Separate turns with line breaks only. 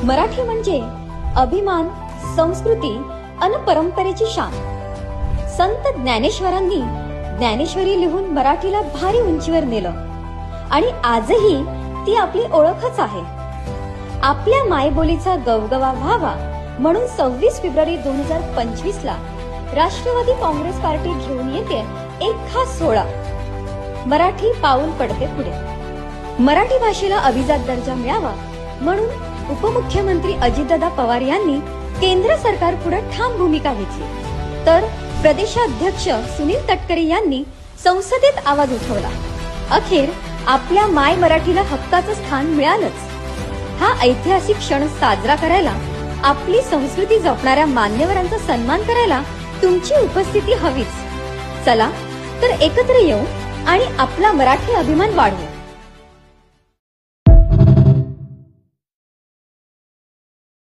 मराठी म्हणजे अभिमान, संस्कृती अन परंपरेची शान। संत ज्ञानेश्वरांनी ज्ञानेश्वरी लिहून मराठीला भारी उंचीवर नेलं आणि आजही ती आपली ओळखच आहे। आपल्या मायबोलीचा गवगवा व्हावा म्हणून 26 फेब्रुवारी 2025 ला राष्ट्रवादी काँग्रेस पार्टी घेऊन येते एक खास सोहळा। मराठी पाऊल पडते पुढे। मराठी भाषेला अभिजात दर्जा मिळावा म्हणून उपमुख्यमंत्री अजितदादा पवार यांनी केंद्र सरकार पुढे ठाम भूमिका घेतली, तर प्रदेशाध्यक्ष सुनील तटकरे यांनी संसदेत आवाज उठवला। अखेर आपल्या माय मराठीला हक्काचं स्थान मिळालंच। हा ऐतिहासिक क्षण साजरा करायला, आपली संस्कृती जपणाऱ्या मान्यवरांचा सन्मान करायला तुमची उपस्थिती हवीच। चला तर एकत्र येऊ आणि आपला मराठी अभिमान वाढवू।